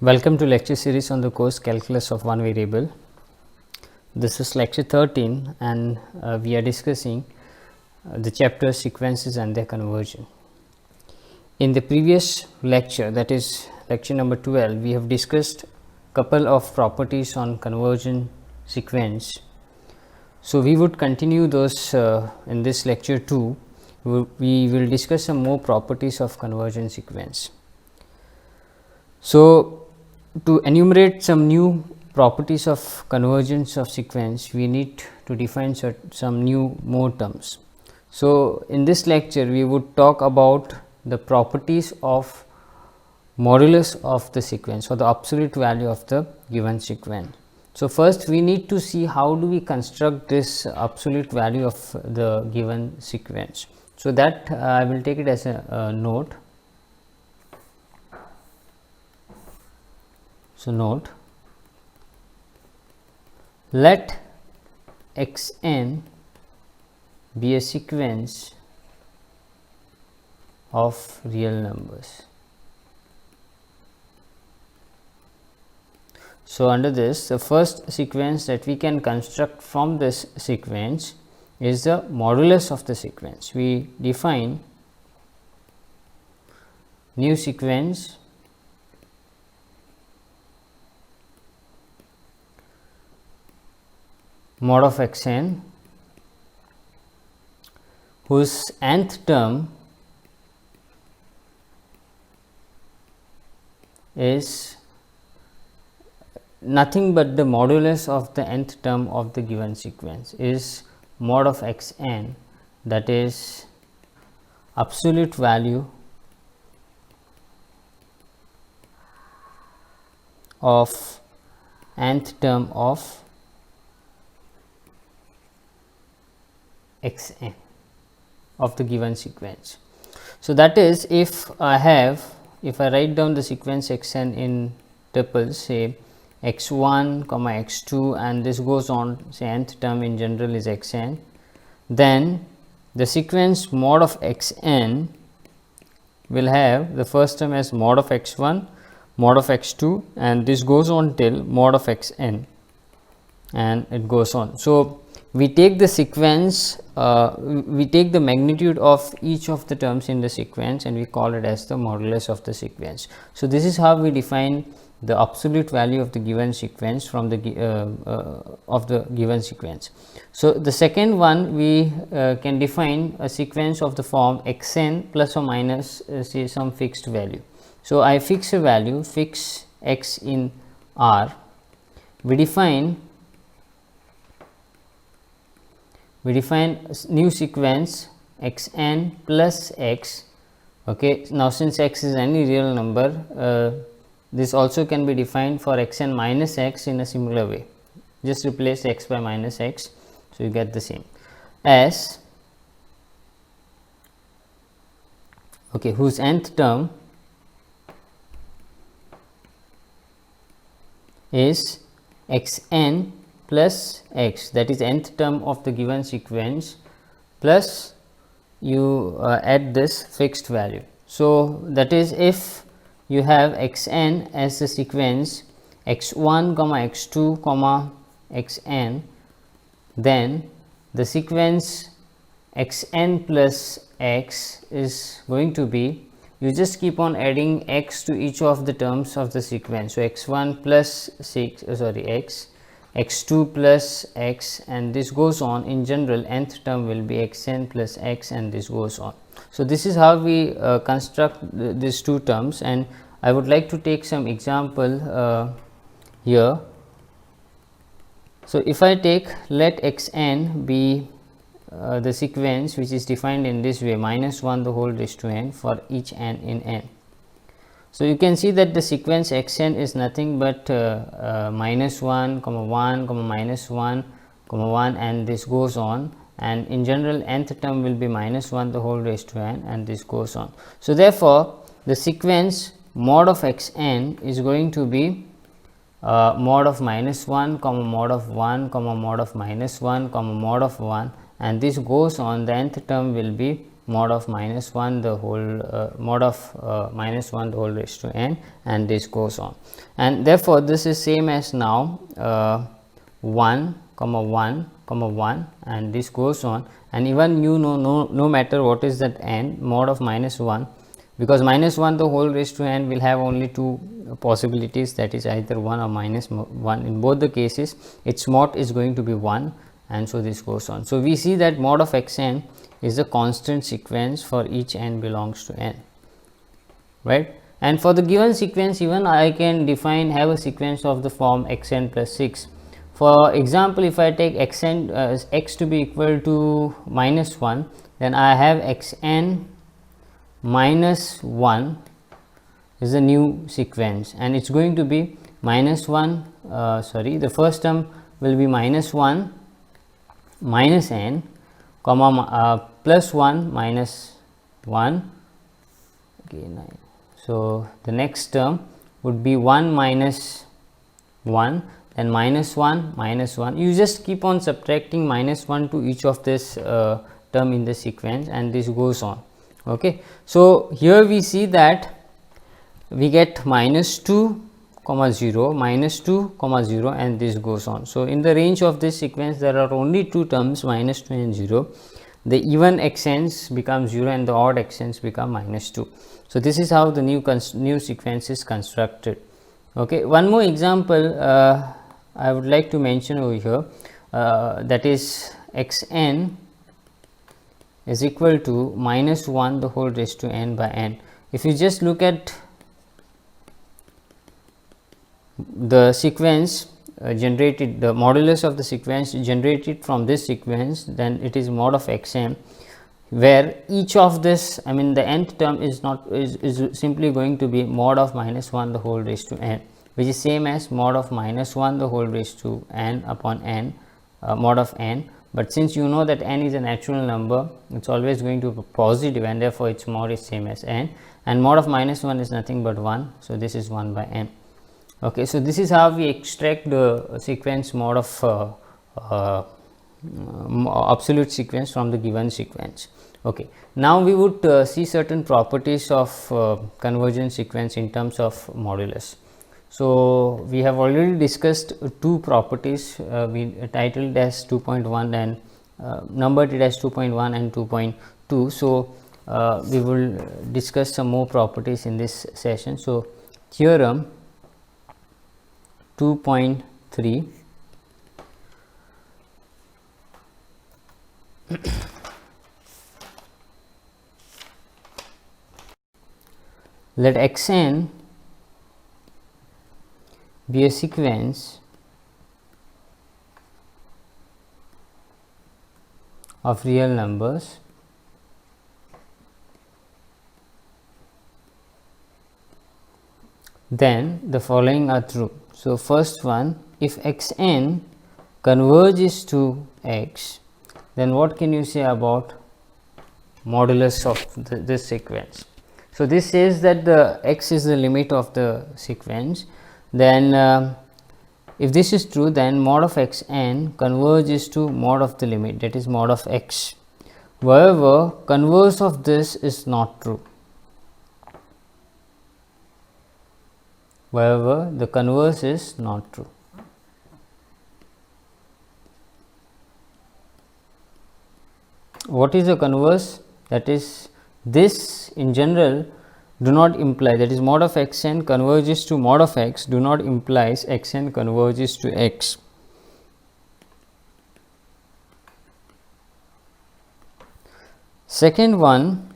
Welcome to lecture series on the course Calculus of One Variable. This is lecture 13 and we are discussing the chapter sequences and their conversion. In the previous lecture, that is lecture number 12, we have discussed couple of properties on conversion sequence. So, we would continue those in this lecture too. We will discuss some more properties of conversion sequence. So, to enumerate some new properties of convergence of sequence, we need to define some new more terms. So, in this lecture we would talk about the properties of modulus of the sequence or the absolute value of the given sequence. So, first we need to see how do we construct this absolute value of the given sequence. So, that I will take it as a note. So, note, let x n be a sequence of real numbers. So, under this, the first sequence that we can construct from this sequence is the modulus of the sequence. We define new sequence mod of x n whose nth term is nothing but the modulus of the nth term of the given sequence is mod of x n, that is absolute value of nth term of x n of the given sequence. So, that is if I write down the sequence x n in tuples, say x 1 comma x 2 and this goes on, say nth term in general is x n, then the sequence mod of x n will have the first term as mod of x 1, mod of x 2 and this goes on till mod of x n and it goes on. So, we take the sequence, we take the magnitude of each of the terms in the sequence and we call it as the modulus of the sequence. So, this is how we define the absolute value of the given sequence from the of the given sequence. So, the second one we can define a sequence of the form x n plus or minus say some fixed value. So, I fix a value, fix x in R, we define new sequence x n plus x. Okay. Now, since x is any real number, this also can be defined for x n minus x in a similar way, just replace x by minus x. So, you get the same as whose nth term is x n plus x, that is nth term of the given sequence plus you add this fixed value. So, that is if you have x n as the sequence x 1 comma x 2 comma x n, then the sequence x n plus x is going to be, you just keep on adding x to each of the terms of the sequence. So, x 1 plus x, x 2 plus x and this goes on. In general, nth term will be x n plus x and this goes on. So, this is how we construct these two terms, and I would like to take some example here. So, if I take let x n be the sequence which is defined in this way minus 1 the whole raised to n for each n in n. So, you can see that the sequence x n is nothing but minus 1 comma 1 comma minus 1 comma 1 and this goes on, and in general nth term will be minus 1 the whole raised to n and this goes on. So, therefore, the sequence mod of x n is going to be mod of minus 1 comma mod of 1 comma mod of minus 1 comma mod of 1 and this goes on, the nth term will be mod of minus 1 the whole mod of minus 1 the whole raised to n, and this goes on. And therefore, this is same as now 1 comma 1 comma 1, and this goes on, and even no matter what is that n, mod of minus 1, because minus 1 the whole raised to n will have only two possibilities, that is either 1 or minus 1. In both the cases its mod is going to be 1, and so this goes on. So, we see that mod of x n is a constant sequence for each n belongs to n, right. And for the given sequence, even I can have a sequence of the form x n plus 6. For example, if I take x n x to be equal to minus 1, then I have x n minus 1 is a new sequence, and it is going to be minus 1 the first term will be minus 1 minus n comma plus 1 minus 1. Okay, so the next term would be 1 minus 1, then minus 1 minus 1. You just keep on subtracting minus 1 to each of this term in the sequence, and this goes on. Okay. So, here we see that we get minus 2 comma 0, minus 2 comma 0, and this goes on. So, in the range of this sequence there are only two terms minus 2 and 0. The even x n's become 0 and the odd x n's become minus 2. So, this is how the new sequence is constructed. Okay. One more example I would like to mention over here, that is x n is equal to minus 1 the whole raised to n by n. If you just look at the sequence generated, the modulus of the sequence generated from this sequence, then it is mod of x n, where each of this, I mean the nth term is simply going to be mod of minus 1 the whole raised to n, which is same as mod of minus 1 the whole raised to n upon n mod of n. But since you know that n is a natural number, it is always going to be positive, and therefore, its mod is same as n, and mod of minus 1 is nothing but 1. So, this is 1 by n. Okay. So, this is how we extract the sequence mod of absolute sequence from the given sequence. Okay. Now, we would see certain properties of convergent sequence in terms of modulus. So, we have already discussed two properties, we titled as 2.1 and numbered it as 2.1 and 2.2. So, we will discuss some more properties in this session. So, theorem 2.3 let x n be a sequence of real numbers then the following are true. So, first one, if x n converges to x, then what can you say about modulus of this sequence? So, this says that the x is the limit of the sequence. Then if this is true, then mod of x n converges to mod of the limit, that is mod of x. However, converse of this is not true. However, the converse is not true. What is the converse? That is, this in general do not imply, that is mod of x n converges to mod of x do not implies x n converges to x. Second one,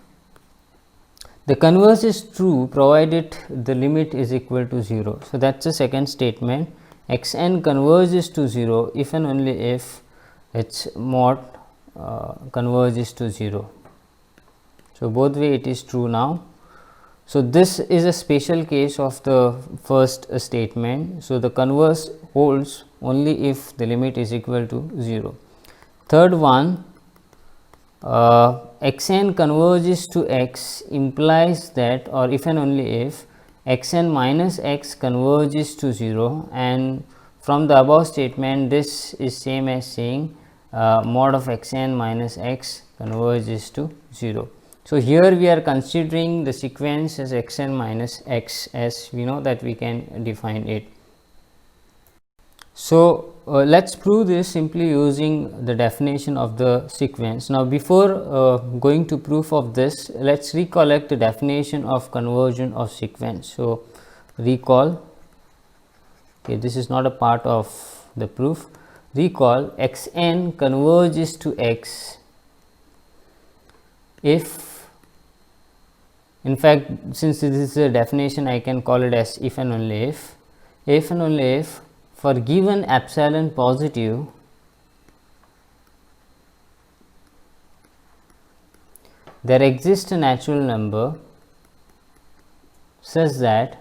the converse is true provided the limit is equal to 0. So, that is the second statement, x n converges to 0 if and only if its mod converges to 0. So, both way it is true now. So, this is a special case of the first statement. So, the converse holds only if the limit is equal to 0. Third one, x n converges to x implies that, or if and only if x n minus x converges to 0, and from the above statement this is same as saying mod of x n minus x converges to 0. So, here we are considering the sequence as x n minus x, as we know that we can define it. So, let us prove this simply using the definition of the sequence. Now, before going to proof of this, let us recollect the definition of conversion of sequence. So, recall, okay, this is not a part of the proof. Recall, x n converges to x if, in fact, since this is a definition, I can call it as if and only if and only if for given epsilon positive, there exists a natural number such that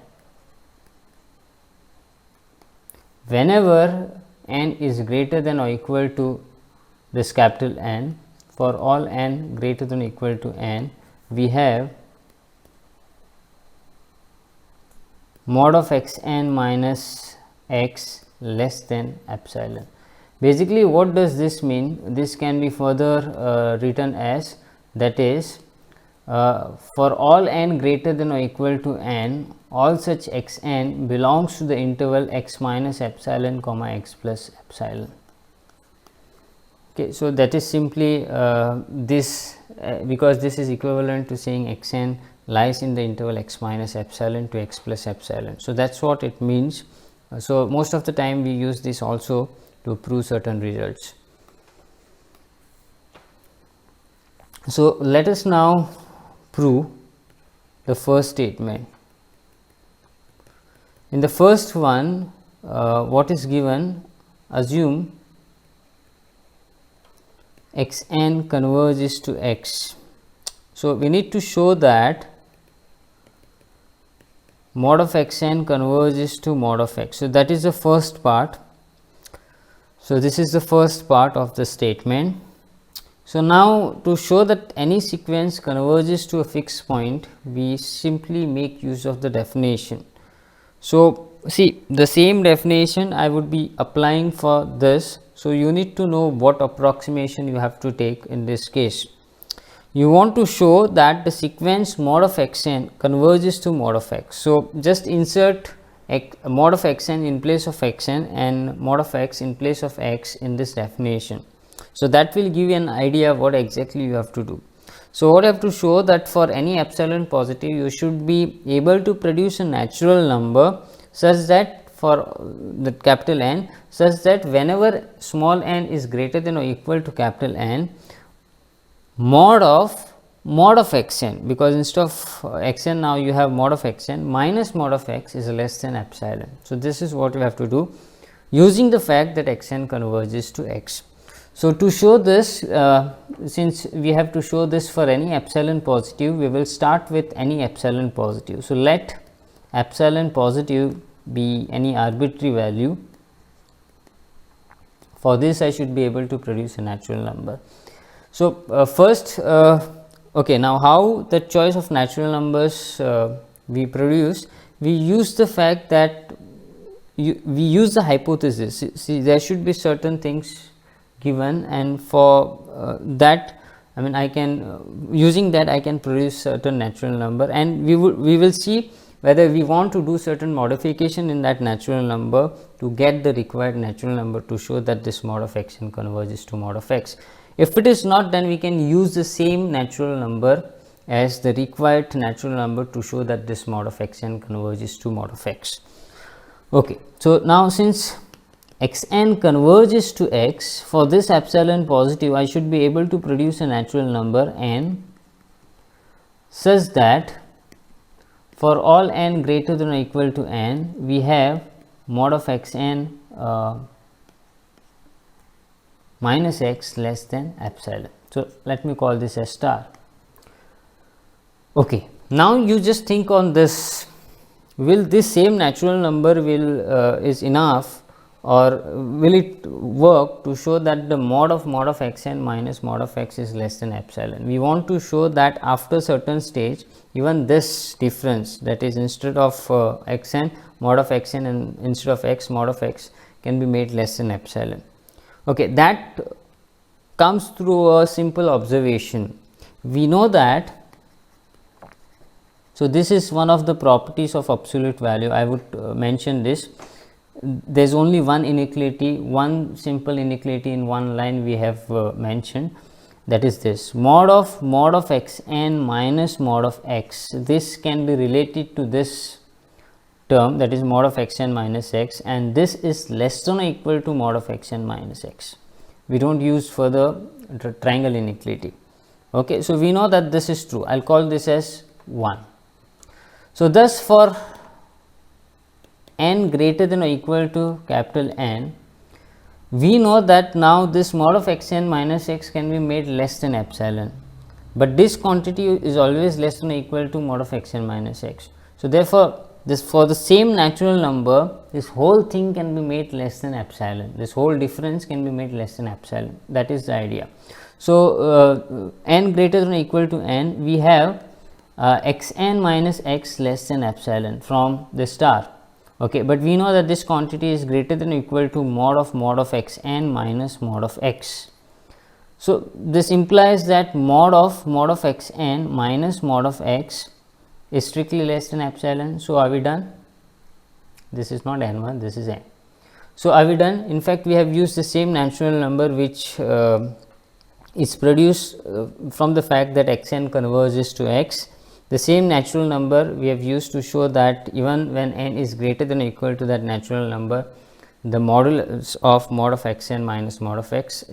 whenever n is greater than or equal to this capital N, for all n greater than or equal to n, we have mod of x n minus x less than epsilon. Basically, what does this mean? This can be further written as, that is, for all n greater than or equal to n, all such x n belongs to the interval x minus epsilon comma x plus epsilon. Okay, so that is simply this, because this is equivalent to saying x n lies in the interval x minus epsilon to x plus epsilon. So, that is what it means. So, most of the time we use this also to prove certain results. So, let us now prove the first statement. In the first one, what is given? Assume x n converges to x. So, we need to show that mod of x n converges to mod of x. So, that is the first part. So, this is the first part of the statement. So, now to show that any sequence converges to a fixed point, we simply make use of the definition. So, see, the same definition I would be applying for this. So, you need to know what approximation you have to take in this case. You want to show that the sequence mod of x n converges to mod of x. So, just insert mod of x n in place of x n and mod of x in place of x in this definition. So, that will give you an idea of what exactly you have to do. So, what I have to show that for any epsilon positive, you should be able to produce a natural number such that for the capital N, such that whenever small n is greater than or equal to capital N, mod of x n, because instead of x n now you have mod of x n minus mod of x is less than epsilon. So, this is what we have to do using the fact that x n converges to x. So, to show this, since we have to show this for any epsilon positive, we will start with any epsilon positive. So, let epsilon positive be any arbitrary value. For this, I should be able to produce a natural number. So, first, okay, now how the choice of natural numbers we produce? We use the fact that we use the hypothesis. See, there should be certain things given, and for that, I mean, I can using that I can produce certain natural number, and we will see whether we want to do certain modification in that natural number to get the required natural number to show that this mod of x n converges to mod of x. If it is not, then we can use the same natural number as the required natural number to show that this mod of x n converges to mod of x. Okay. So, now since x n converges to x, for this epsilon positive, I should be able to produce a natural number n such that for all n greater than or equal to n, we have mod of x n minus x less than epsilon. So, let me call this as star. Okay. Now, you just think on this, will this same natural number is enough, or will it work to show that the mod of x n minus mod of x is less than epsilon? We want to show that after certain stage, even this difference, that is, instead of x n mod of x n and instead of x mod of x, can be made less than epsilon. Okay, that comes through a simple observation. We know that So, this is one of the properties of absolute value. I would mention this. There is only one inequality, one simple inequality in one line we have mentioned, that is this mod of x n minus mod of x. This can be related to this term, that is mod of x n minus x, and this is less than or equal to mod of x n minus x. We do not use for the triangle inequality. Okay. So, we know that this is true. I will call this as 1. So, thus for n greater than or equal to capital N, we know that now this mod of x n minus x can be made less than epsilon, but this quantity is always less than or equal to mod of x n minus x. So, therefore, this for the same natural number, this whole thing can be made less than epsilon, this whole difference can be made less than epsilon, that is the idea. So, n greater than or equal to n, we have x n minus x less than epsilon from the star. Okay, but we know that this quantity is greater than or equal to mod of x n minus mod of x. So, this implies that mod of x n minus mod of x is strictly less than epsilon. So, are we done? This is not n 1, this is n. So, are we done? In fact, we have used the same natural number which is produced from the fact that x n converges to x. The same natural number we have used to show that even when n is greater than or equal to that natural number, the modulus of mod of x n minus mod of x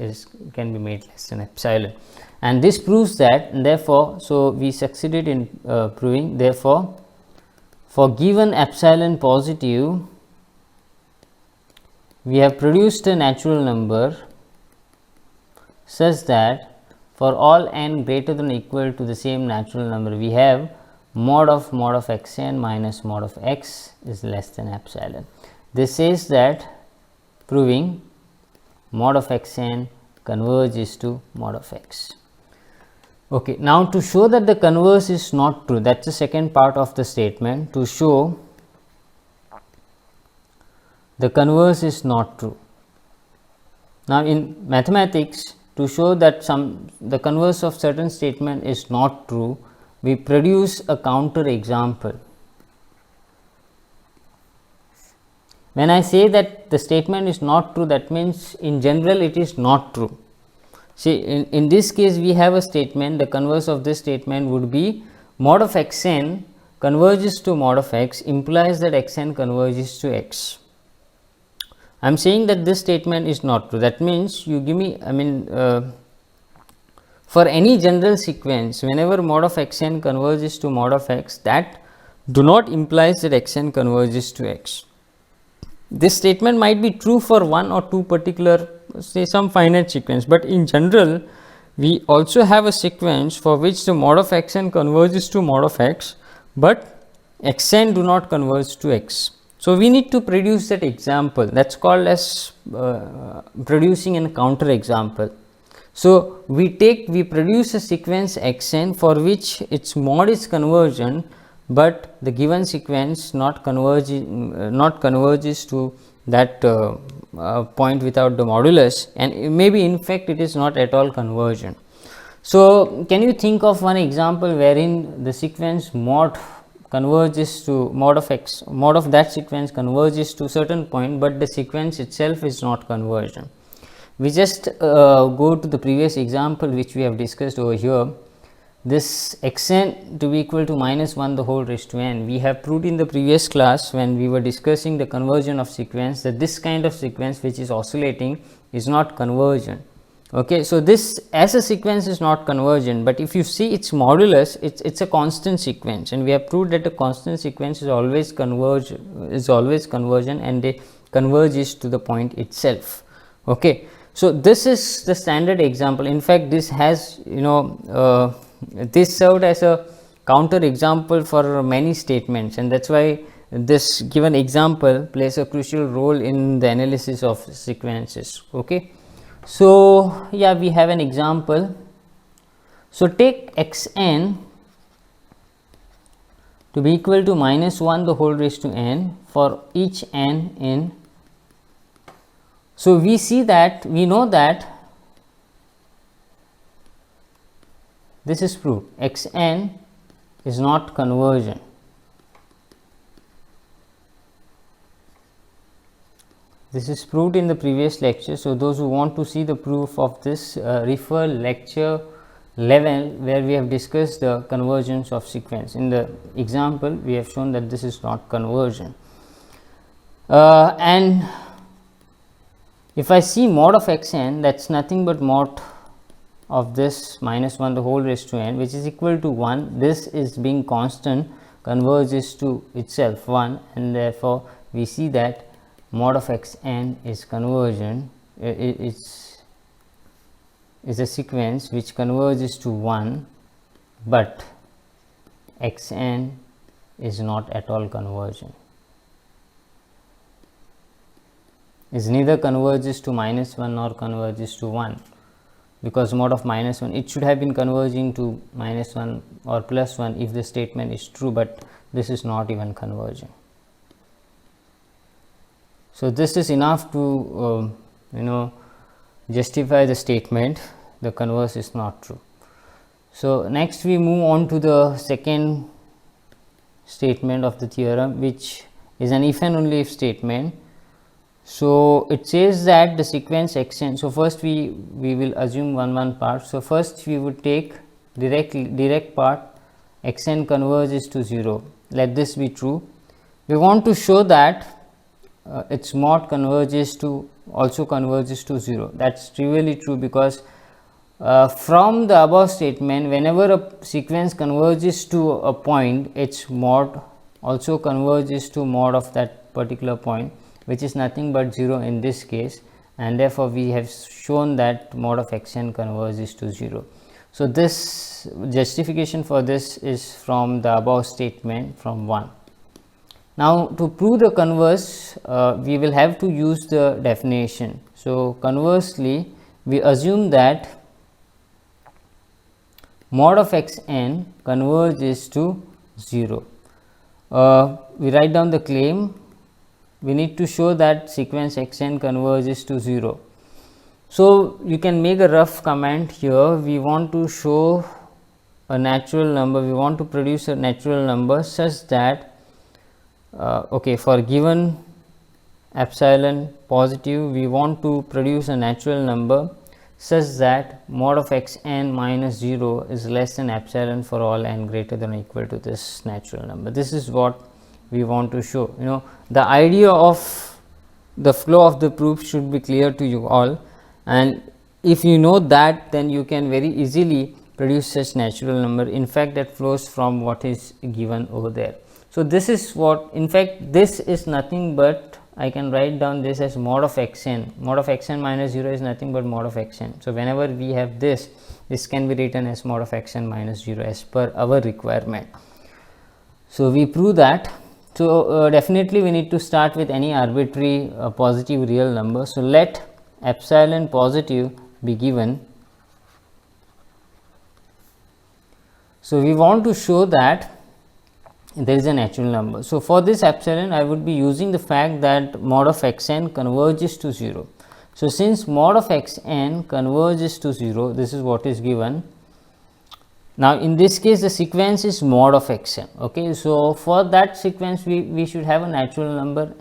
can be made less than epsilon, and this proves that, and therefore, so we succeeded in proving, therefore, for given epsilon positive, we have produced a natural number such that for all n greater than or equal to the same natural number, we have mod of x n minus mod of x is less than epsilon. This says that proving mod of x n converges to mod of x. Okay. Now, to show that the converse is not true, that is the second part of the statement, to show the converse is not true. Now, in mathematics, to show that the converse of certain statement is not true, we produce a counter example. When I say that the statement is not true, that means in general it is not true. See, in this case we have a statement, the converse of this statement would be mod of x n converges to mod of x, implies that x n converges to x. I am saying that this statement is not true. That means, you give me, I mean, for any general sequence, whenever mod of x n converges to mod of x, that do not implies that x n converges to x. This statement might be true for one or two particular, say some finite sequence, but in general we also have a sequence for which the mod of x n converges to mod of x, but x n do not converge to x. So, we need to produce that example, that is called as producing a counter example. So, we produce a sequence x n for which its mod is convergent, but the given sequence not converges to that point without the modulus, and maybe in fact it is not at all convergent. So, can you think of one example wherein the sequence mod converges to mod of that sequence converges to certain point, but the sequence itself is not convergent? We just go to the previous example which we have discussed over here. This x n to be equal to minus 1 the whole raised to n, we have proved in the previous class when we were discussing the conversion of sequence, that this kind of sequence which is oscillating is not convergent. Okay. So, this as a sequence is not convergent, but if you see its modulus, it is a constant sequence, and we have proved that a constant sequence is always convergent and they converges to the point itself. Okay. So, this is the standard example. In fact, this has this served as a counter example for many statements, and that is why this given example plays a crucial role in the analysis of sequences. Okay. So, yeah, we have an example. So, take x n to be equal to minus 1 the whole raised to n for each n in. So, we know that this is proved, x n is not convergent. This is proved in the previous lecture. So, those who want to see the proof of this refer lecture 11, where we have discussed the convergence of sequence. In the example, we have shown that this is not convergent. And if I see mod of x n, that is nothing but mod of this minus 1 the whole raised to n, which is equal to 1. This is being constant, converges to itself 1, and therefore, we see that mod of x n is convergent. It's a sequence which converges to 1, but x n is not at all convergent. Is neither converges to minus 1 nor converges to 1, because mod of minus 1, it should have been converging to minus 1 or plus 1 if the statement is true, but this is not even converging. So, this is enough to justify the statement the converse is not true. So, next we move on to the second statement of the theorem, which is an if and only if statement. So, it says that the sequence x n. So, first we will assume one part. So, first we would take direct part, x n converges to 0. Let this be true. We want to show that its mod also converges to 0. That is trivially true, because from the above statement, whenever a sequence converges to a point, its mod also converges to mod of that particular point, which is nothing but 0 in this case, and therefore, we have shown that mod of x n converges to 0. So, this justification for this is from the above statement from 1. Now, to prove the converse, we will have to use the definition. So, conversely, we assume that mod of x n converges to 0. We write down the claim. We need to show that sequence x n converges to 0. So, you can make a rough comment here. We want to show a natural number, we want to produce a natural number such that for given epsilon positive, we want to produce a natural number such that mod of x n minus 0 is less than epsilon for all n greater than or equal to this natural number. This is what we want to show. The idea of the flow of the proof should be clear to you all, and if you know that, then you can very easily produce such natural number. In fact, that flows from what is given over there. So, this is what, in fact, this is nothing but, I can write down this as mod of x n. Mod of x n minus 0 is nothing but mod of x n. So, whenever we have this can be written as mod of x n minus 0 as per our requirement. So, we prove that. So, definitely we need to start with any arbitrary positive real number. So, let epsilon positive be given. So, we want to show that there is a natural number. So, for this epsilon, I would be using the fact that mod of x n converges to 0. So, since mod of x n converges to 0, this is what is given. Now, in this case, the sequence is mod of x n. Okay. So, for that sequence, we should have a natural number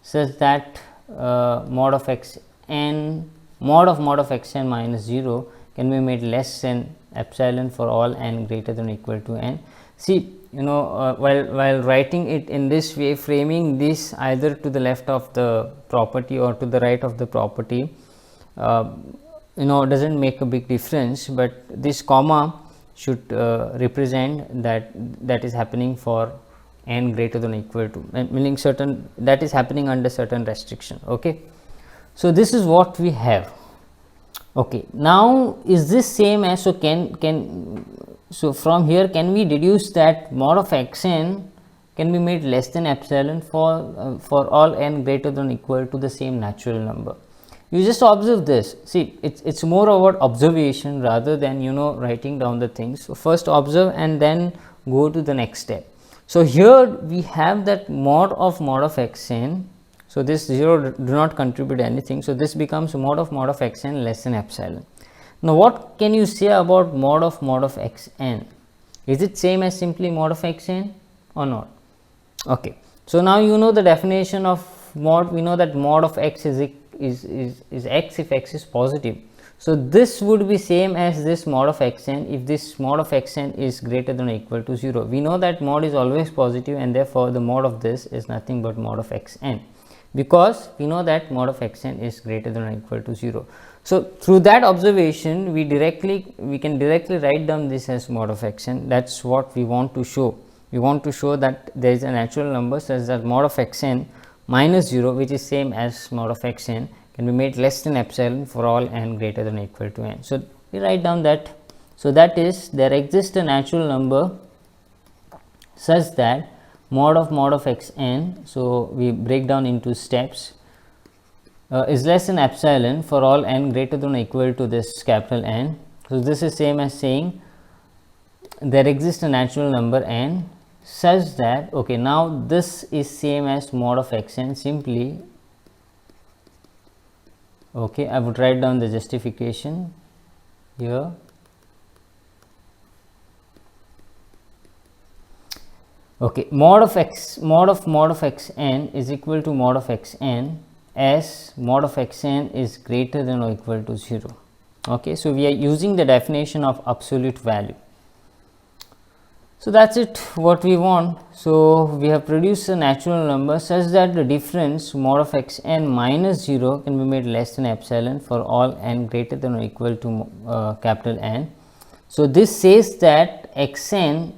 such that mod of x n, mod of x n minus 0 can be made less than epsilon for all n greater than or equal to n. See, while writing it in this way, framing this either to the left of the property or to the right of the property, does not make a big difference, but this comma should represent that is happening for n greater than or equal to, meaning certain, that is happening under certain restriction. Okay. So, this is what we have. Okay. Now, is this same as, so from here can we deduce that mod of x n can be made less than epsilon for all n greater than or equal to the same natural number. You just observe this. See, it's more about observation rather than writing down the things. So, first observe and then go to the next step. So, here we have that mod of x n. So, this 0 do not contribute anything. So, this becomes mod of x n less than epsilon. Now, what can you say about mod of x n? Is it same as simply mod of x n or not? Okay. So, now you know the definition of mod. We know that mod of x is x if x is positive. So, this would be same as this mod of x n if this mod of x n is greater than or equal to 0. We know that mod is always positive, and therefore, the mod of this is nothing but mod of x n, because we know that mod of x n is greater than or equal to 0. So, through that observation we can directly write down this as mod of x n. That is what we want to show. We want to show that there is a natural number such that mod of x n minus 0, which is same as mod of x n, can be made less than epsilon for all n greater than or equal to n. So, we write down that. So, that is, there exists a natural number such that mod of x n. So, we break down into steps, is less than epsilon for all n greater than or equal to this capital N. So, this is same as saying there exists a natural number n such that, okay, now this is same as mod of x n. Simply, okay, I would write down the justification here. Okay, mod of x n is equal to mod of x n as mod of x n is greater than or equal to 0. Okay, so, we are using the definition of absolute value. So, that is it what we want. So, we have produced a natural number such that the difference mod of x n minus 0 can be made less than epsilon for all n greater than or equal to capital N. So, this says that x n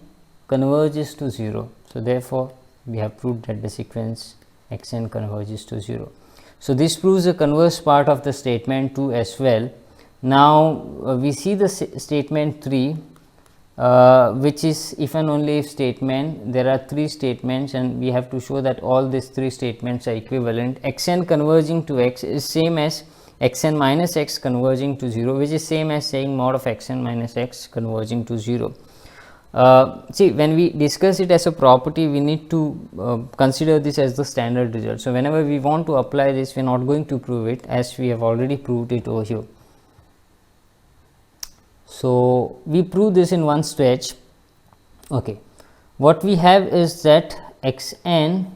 converges to 0. So, therefore, we have proved that the sequence x n converges to 0. So, this proves the converse part of the statement 2 as well. Now, we see the statement 3. Which is if and only if statement. There are 3 statements, and we have to show that all these 3 statements are equivalent. X n converging to x is same as x n minus x converging to 0, which is same as saying mod of x n minus x converging to 0. See, when we discuss it as a property, we need to consider this as the standard result. So, whenever we want to apply this, we are not going to prove it, as we have already proved it over here. So, we prove this in one stretch. Okay. What we have is that x n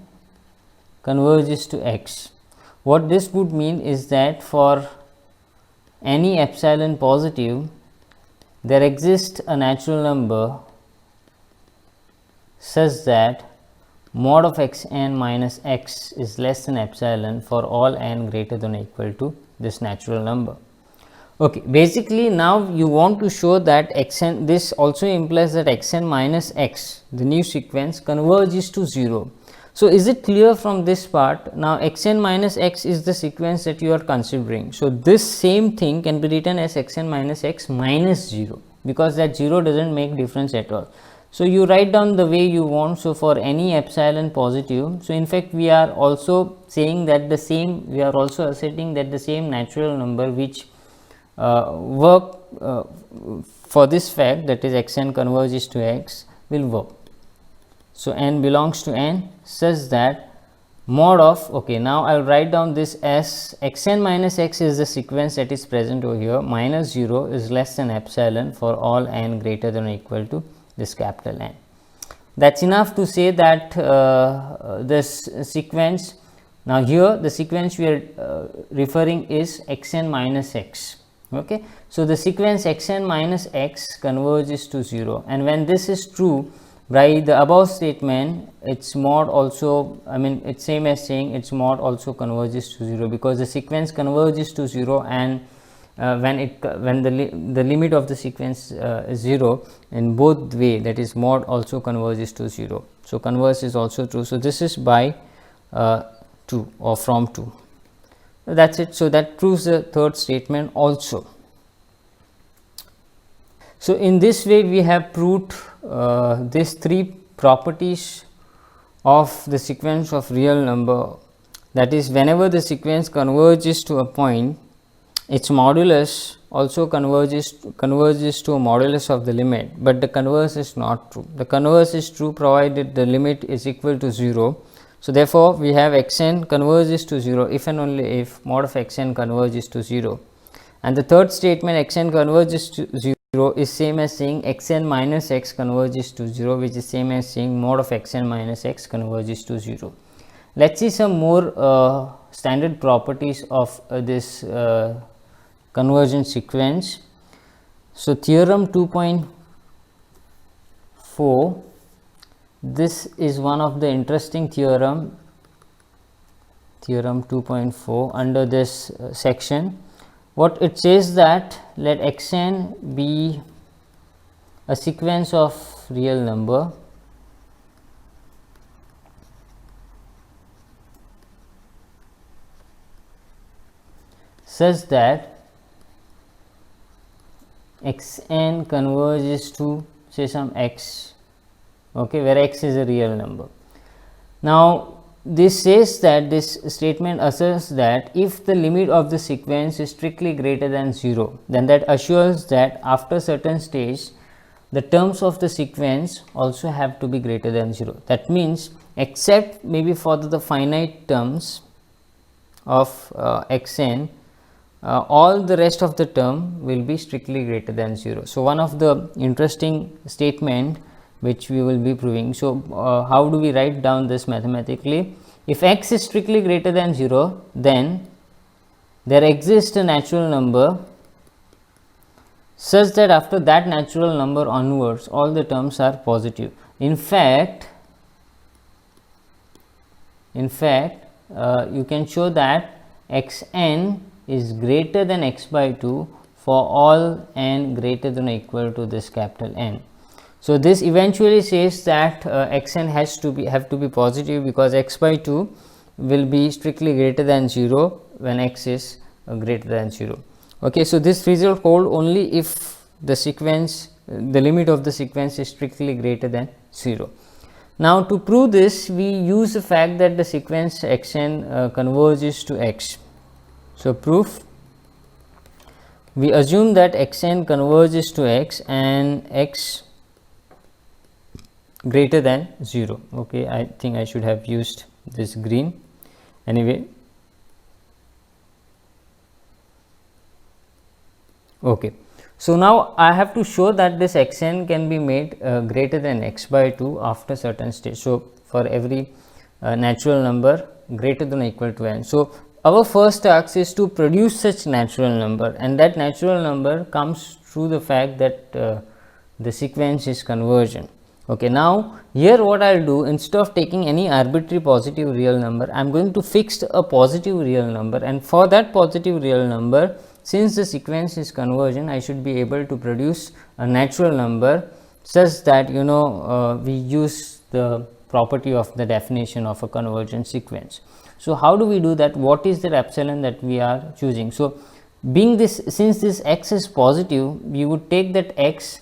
converges to x. What this would mean is that for any epsilon positive, there exists a natural number such that mod of x n minus x is less than epsilon for all n greater than or equal to this natural number. Okay. Basically, now you want to show that x n, this also implies that x n minus x, the new sequence, converges to 0. So, is it clear from this part? Now, x n minus x is the sequence that you are considering. So, this same thing can be written as x n minus x minus 0, because that 0 does not make difference at all. So, you write down the way you want. So, for any epsilon positive, so in fact, we are also saying that the same, we are also asserting that the same natural number which work for this fact, that is x n converges to x, will work. So, n belongs to n such that mod of, okay, now I will write down this as x n minus x is the sequence that is present over here, minus 0 is less than epsilon for all n greater than or equal to this capital N. That is enough to say that this sequence, now here the sequence we are referring is x n minus x. Okay. So, the sequence x n minus x converges to 0, and when this is true, by the above statement, its mod also, I mean, it's same as saying its mod also converges to 0, because the sequence converges to 0, and when the limit of the sequence is 0 in both way, that is mod also converges to 0. So, converse is also true. So, this is by 2 or from 2. So, that is it. So, that proves the third statement also. So, in this way we have proved these 3 properties of the sequence of real number, that is, whenever the sequence converges to a point, its modulus also converges to a modulus of the limit, but the converse is not true. The converse is true provided the limit is equal to 0. So, therefore, we have x n converges to 0 if and only if mod of x n converges to 0, and the third statement x n converges to 0 0 is same as saying xn minus x converges to 0, which is same as saying mod of xn minus x converges to 0. Let's see some more standard properties of this convergence sequence. So, theorem 2.4, this is one of the interesting theorem 2.4 under this section. What it says that let xn be a sequence of real number such that xn converges to say some x, okay, where x is a real number. Now, this says that this statement asserts that if the limit of the sequence is strictly greater than 0, then that assures that after certain stage the terms of the sequence also have to be greater than 0. That means, except maybe for the finite terms of xn, all the rest of the term will be strictly greater than 0. So, one of the interesting statement which we will be proving. So, how do we write down this mathematically? If x is strictly greater than 0, then there exists a natural number such that after that natural number onwards all the terms are positive. In fact, you can show that xn is greater than x by 2 for all n greater than or equal to this capital N. So, this eventually says that xn have to be positive, because x by 2 will be strictly greater than 0 when x is greater than 0. Okay, so, this result hold only if the sequence, the limit of the sequence is strictly greater than 0. Now, to prove this, we use the fact that the sequence xn converges to x. So, proof, we assume that xn converges to x and x greater than 0. Okay, I think I should have used this green anyway. Okay. So, now I have to show that this xn can be made greater than x by 2 after certain stage. So, for every natural number greater than or equal to n. So, our first task is to produce such natural number, and that natural number comes through the fact that the sequence is convergent. Okay, now, here what I will do, instead of taking any arbitrary positive real number, I am going to fix a positive real number, and for that positive real number, since the sequence is convergent, I should be able to produce a natural number such that we use the property of the definition of a convergent sequence. So, how do we do that? What is the epsilon that we are choosing? So, being this, since this x is positive, we would take that x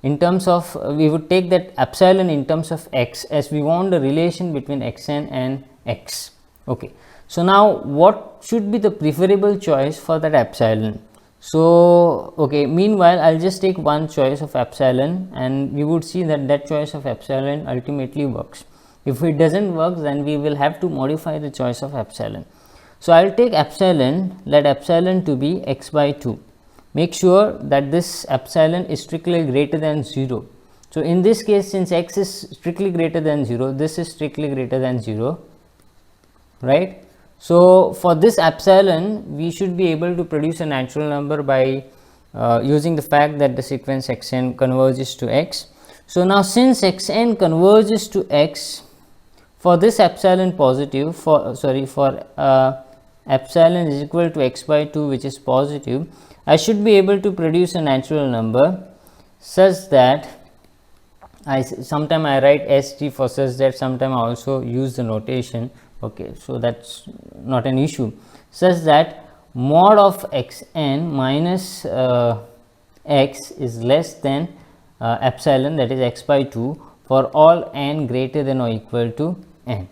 in terms of, we would take that epsilon in terms of x, as we want the relation between xn and x. Okay. So, now what should be the preferable choice for that epsilon? So, okay, meanwhile, I will just take one choice of epsilon, and we would see that that choice of epsilon ultimately works. If it does not work, then we will have to modify the choice of epsilon. So, I will take epsilon, let epsilon to be x by 2. Make sure that this epsilon is strictly greater than 0. So, in this case, since x is strictly greater than 0, this is strictly greater than 0, right. So, for this epsilon, we should be able to produce a natural number by using the fact that the sequence xn converges to x. So, now since xn converges to x, for this epsilon positive, for epsilon is equal to x by 2, which is positive, I should be able to produce a natural number such that sometime I write st for such that, sometime I also use the notation. Okay, so that is not an issue, such that mod of xn minus x is less than epsilon, that is x by 2, for all n greater than or equal to n.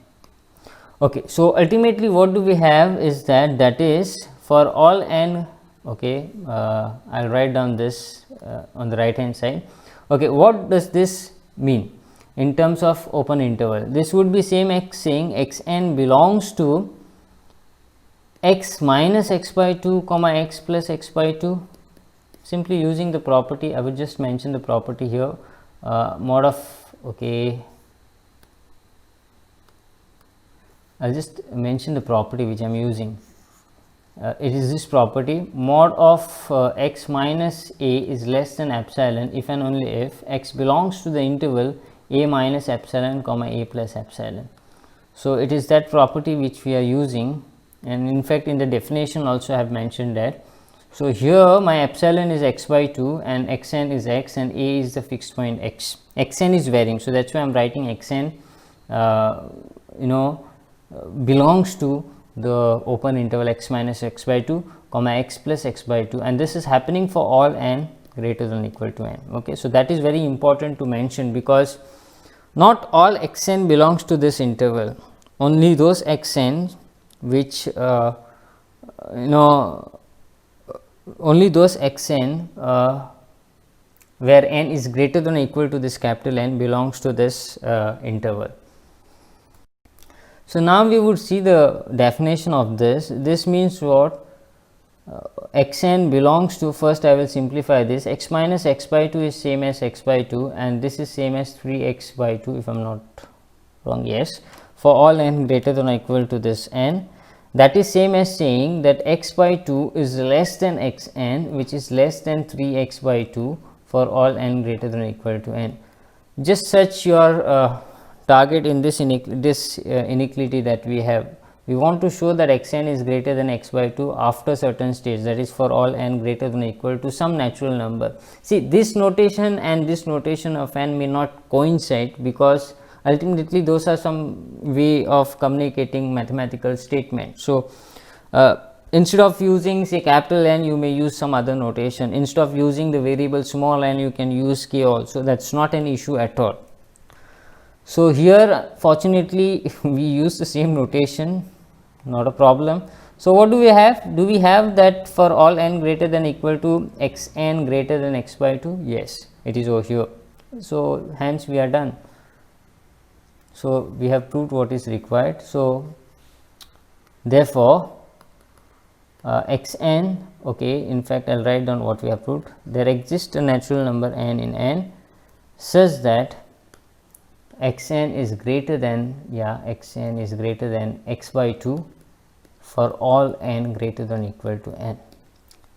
Okay, so ultimately what do we have is that is for all n. Okay, I will write down this on the right hand side. Okay, what does this mean in terms of open interval? This would be same as saying xn belongs to x minus x by 2 comma x plus x by 2. simply using the property. I will just mention the property here, mod of, okay, I'll just mention the property which I'm using. It is this property, mod of x minus a is less than epsilon if and only if x belongs to the interval a minus epsilon comma a plus epsilon. So it is that property which we are using, and in fact in the definition also I have mentioned that. So here my epsilon is x by 2 and xn is x and a is the fixed point x. Xn is varying, so that's why I'm writing xn belongs to the open interval x minus x by 2 comma x plus x by 2, and this is happening for all n greater than or equal to n. Okay, so that is very important to mention, because not all xn belongs to this interval, only those xn which only those xn where n is greater than or equal to this capital N belongs to this interval. So now we would see the definition of this. This means what? Xn belongs to, first I will simplify this, x minus x by 2 is same as x by 2 and this is same as 3x by 2 if I am not wrong, yes, for all n greater than or equal to this n. That is same as saying that x by 2 is less than xn, which is less than 3x by 2 for all n greater than or equal to n. Just search your target in this inequality that we have. We want to show that xn is greater than x by 2 after certain states, that is for all n greater than or equal to some natural number. See, this notation and this notation of n may not coincide, because ultimately those are some way of communicating mathematical statement. So instead of using say capital N, you may use some other notation. Instead of using the variable small n, you can use k also. That's not an issue at all. So here fortunately we use the same notation, not a problem. So what do we have? Do we have that for all n greater than or equal to xn greater than x by 2? Yes, it is over here. So hence we are done. So we have proved what is required. So therefore xn, okay, in fact I'll write down what we have proved. There exists a natural number n in n such that xn is greater than, xn is greater than x by 2 for all n greater than or equal to n.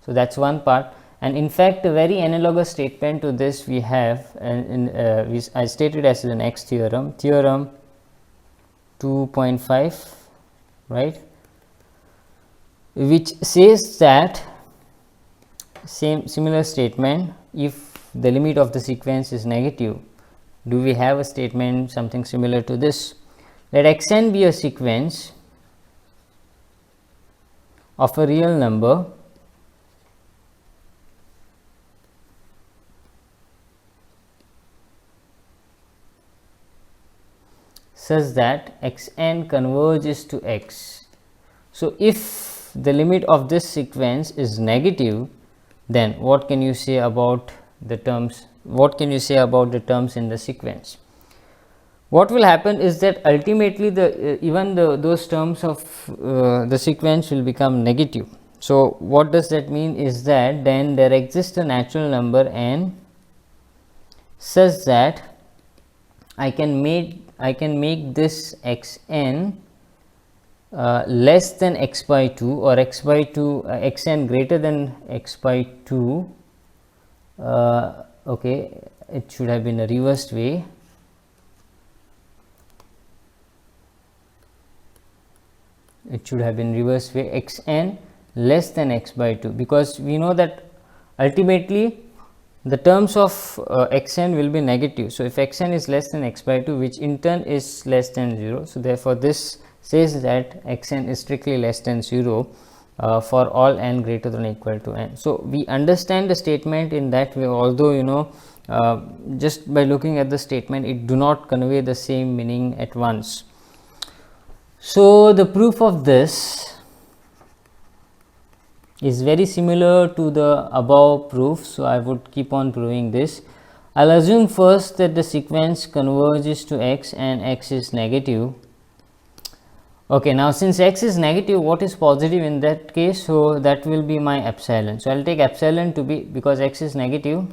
So that's one part, and in fact a very analogous statement to this we have, and I stated as the next theorem, theorem 2.5, right, which says that similar statement, if the limit of the sequence is negative. Do we have a statement something similar to this? Let xn be a sequence of a real number such that xn converges to x. So if the limit of this sequence is negative, then what can you say about the terms? What can you say about the terms in the sequence? What will happen is that ultimately those terms of the sequence will become negative. So what does that mean is that then there exists a natural number n such that I can make this xn less than x by 2 or x by 2 xn greater than x by 2. Okay, it should have been a reversed way. It should have been reversed way, xn less than x by 2, because we know that ultimately the terms of xn will be negative. So if xn is less than x by 2, which in turn is less than 0, so therefore this says that xn is strictly less than 0 for all n greater than or equal to n. So we understand the statement in that way, although just by looking at the statement it do not convey the same meaning at once. So the proof of this is very similar to the above proof, so I would keep on proving this. I'll assume first that the sequence converges to x and x is negative. Okay, now since x is negative, what is positive in that case? So that will be my epsilon. So I will take epsilon to be, because x is negative,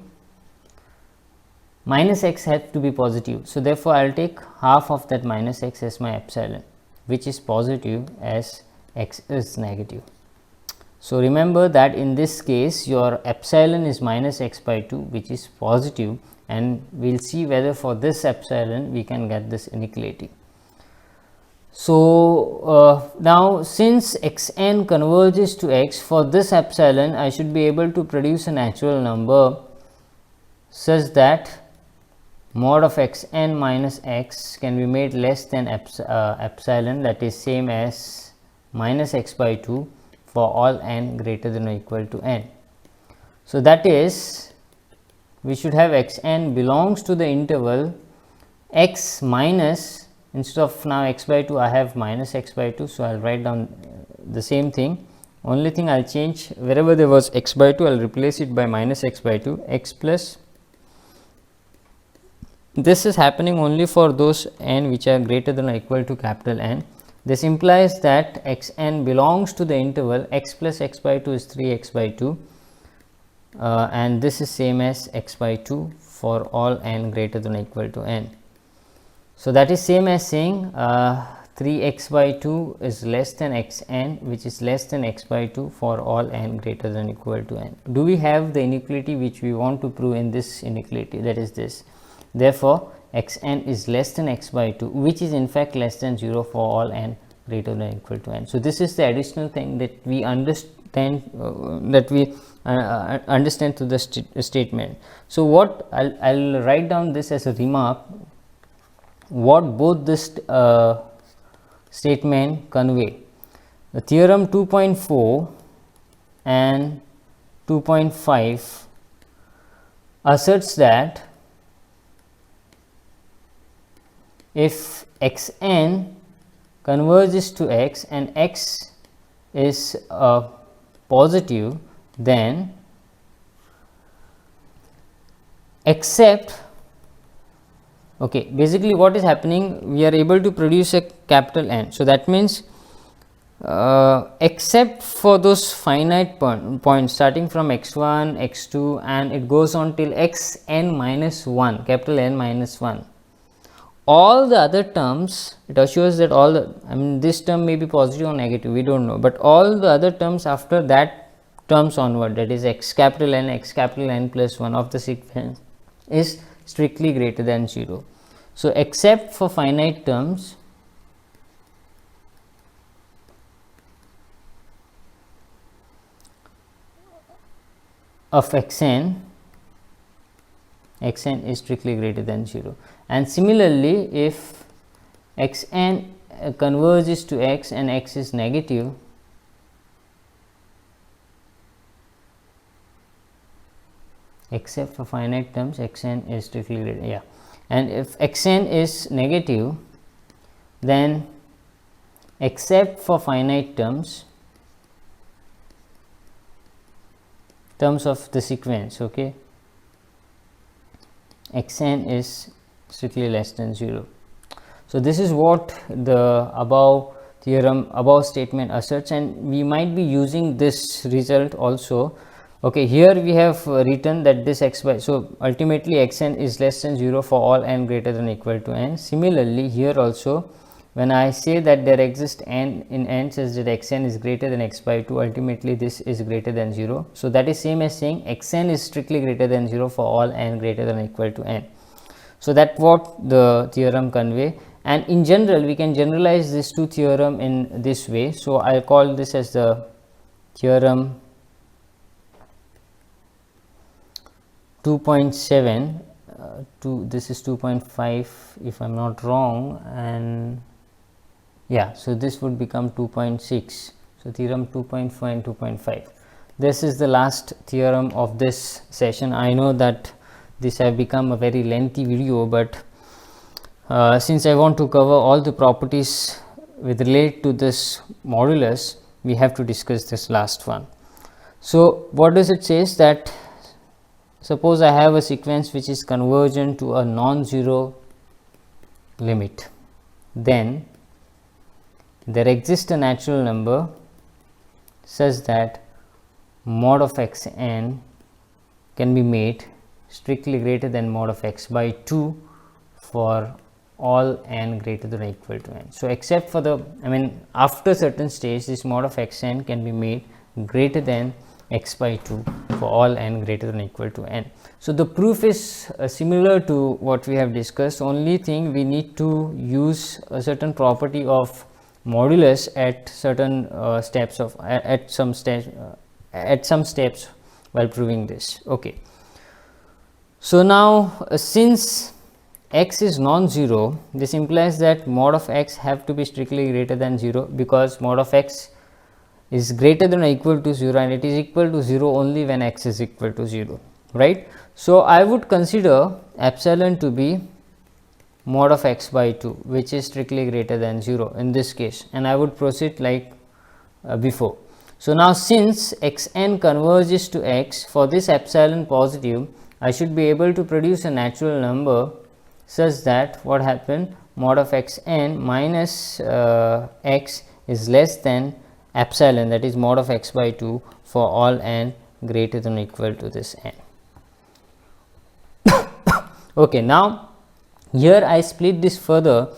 minus x has to be positive. So therefore I will take half of that minus x as my epsilon, which is positive as x is negative. So remember that in this case your epsilon is minus x by 2, which is positive, and we will see whether for this epsilon we can get this inequality. So now since x n converges to x, for this epsilon I should be able to produce a natural number such that mod of x n minus x can be made less than epsilon, that is same as minus x by 2 for all n greater than or equal to n. So that is, we should have x n belongs to the interval x minus, instead of now x by 2 I have minus x by 2. So I will write down the same thing, only thing I will change, wherever there was x by 2 I will replace it by minus x by 2, x plus, this is happening only for those n which are greater than or equal to capital N. This implies that x n belongs to the interval x plus x by 2 is 3 x by 2, and this is same as x by 2 for all n greater than or equal to n. So that is same as saying 3 x by 2 is less than x n, which is less than x by 2 for all n greater than or equal to n. Do we have the inequality which we want to prove in this inequality? That is this. Therefore x n is less than x by 2, which is in fact less than 0 for all n greater than or equal to n. So this is the additional thing that we understand, understand to the statement. So what I'll write down this as a remark, what both this statement convey. The theorem 2.4 and 2.5 asserts that if x n converges to x and x is positive, then except, okay, basically what is happening, we are able to produce a capital N. So that means except for those finite points starting from x1, x2 and it goes on till x n minus 1, capital N minus 1, all the other terms, it assures that all the, I mean this term may be positive or negative, we do not know, but all the other terms after that terms onward, that is x capital N plus 1 of the sequence is strictly greater than 0. So except for finite terms of x n is strictly greater than 0. And similarly, if x n converges to x and x is negative, except for finite terms, x n is strictly greater, yeah, and if x n is negative, then except for finite terms of the sequence, okay, x n is strictly less than 0. So this is what the above theorem, above statement asserts, and we might be using this result also. Okay, here we have written that this x by, so ultimately x n is less than 0 for all n greater than or equal to n. Similarly here also, when I say that there exists n in n such that x n is greater than x by 2, ultimately this is greater than 0. So that is same as saying x n is strictly greater than 0 for all n greater than or equal to n. So that what the theorem convey, and in general we can generalize this two theorem in this way. So I call this as the theorem 2.7 this is 2.5 if I am not wrong, and yeah, so this would become 2.6. So theorem 2.4 and 2.5. This is the last theorem of this session. I know that this have become a very lengthy video, but since I want to cover all the properties with relate to this modulus, we have to discuss this last one. So what does it says? That suppose I have a sequence which is convergent to a non-zero limit, then there exists a natural number such that mod of x n can be made strictly greater than mod of x by 2 for all n greater than or equal to n. So, except for the, I mean, after certain stage, this mod of x n can be made greater than x by 2 for all n greater than or equal to n. So, the proof is similar to what we have discussed. Only thing, we need to use a certain property of modulus at certain steps of at some steps while proving this. Okay. So, now since x is non-zero, this implies that mod of x have to be strictly greater than 0, because mod of x is greater than or equal to 0 and it is equal to 0 only when x is equal to 0, right. So, I would consider epsilon to be mod of x by 2, which is strictly greater than 0 in this case, and I would proceed like before. So, now since x n converges to x, for this epsilon positive, I should be able to produce a natural number such that what happened, mod of x n minus x is less than epsilon, that is mod of x by 2 for all n greater than or equal to this n. Okay, now here I split this further,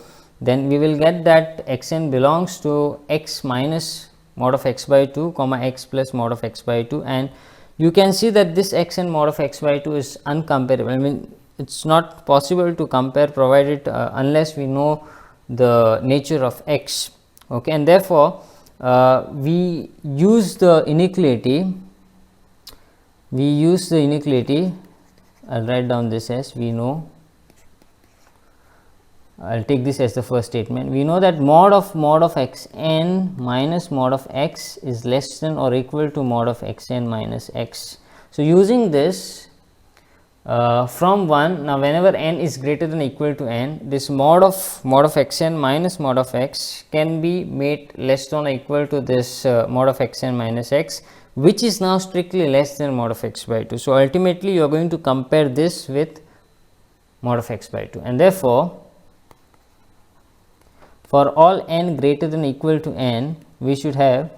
then we will get that x n belongs to x minus mod of x by 2 comma x plus mod of x by 2, and you can see that this x n mod of x by 2 is uncomparable. I mean, it is not possible to compare provided unless we know the nature of x. Okay, and therefore, we use the inequality. I will write down this as we know. I will take this as the first statement. We know that mod of x n minus mod of x is less than or equal to mod of x n minus x. So, using this from 1, now whenever n is greater than or equal to n, this mod of x n minus mod of x can be made less than or equal to this mod of x n minus x, which is now strictly less than mod of x by 2. So, ultimately you are going to compare this with mod of x by 2, and therefore, for all n greater than or equal to n, we should have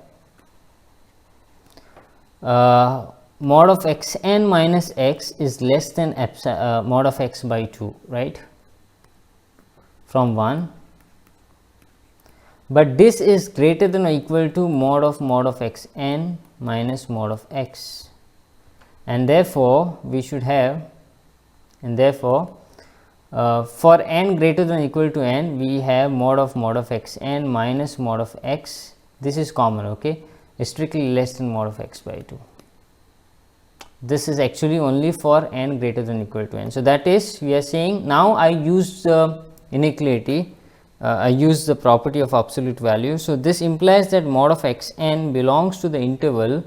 mod of x n minus x is less than mod of x by 2, right, from 1, but this is greater than or equal to mod of x n minus mod of x, and therefore, we should have, and therefore, for n greater than or equal to n, we have mod of x n minus mod of x, this is common, okay, is strictly less than mod of x by 2. This is actually only for n greater than or equal to n. So, that is, we are saying now I use the inequality, I use the property of absolute value. So, this implies that mod of x n belongs to the interval.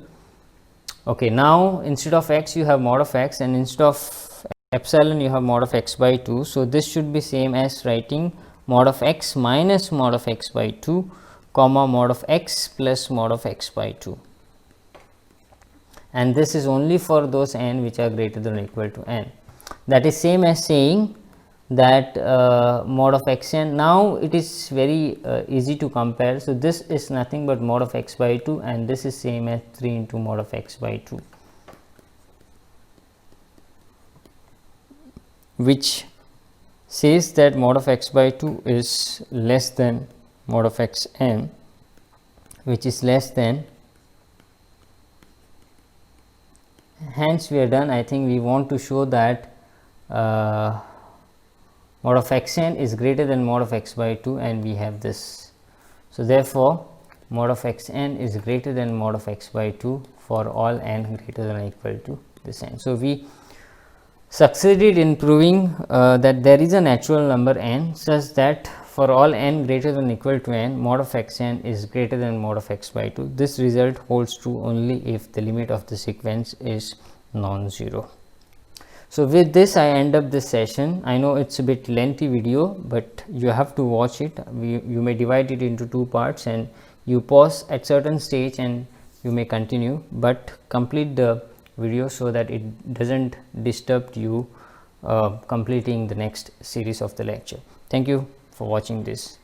Okay, now instead of x you have mod of x, and instead of epsilon you have mod of x by 2. So, this should be same as writing mod of x minus mod of x by 2 comma mod of x plus mod of x by 2, and this is only for those n which are greater than or equal to n. That is same as saying that mod of x n, now it is very easy to compare. So, this is nothing but mod of x by 2, and this is same as 3 into mod of x by 2, which says that mod of x by 2 is less than mod of x n, which is less than. Hence, we are done. I think we want to show that mod of x n is greater than mod of x by 2, and we have this. So, therefore, mod of x n is greater than mod of x by 2 for all n greater than or equal to this n. So, we succeeded in proving that there is a natural number n such that for all n greater than or equal to n, mod of x n is greater than mod of x by 2. This result holds true only if the limit of the sequence is non-zero. So, with this I end up this session. I know it is a bit lengthy video, but you have to watch it. You may divide it into 2 parts, and you pause at certain stage and you may continue, but complete the video so that it does not disturb you completing the next series of the lecture. Thank you for watching this.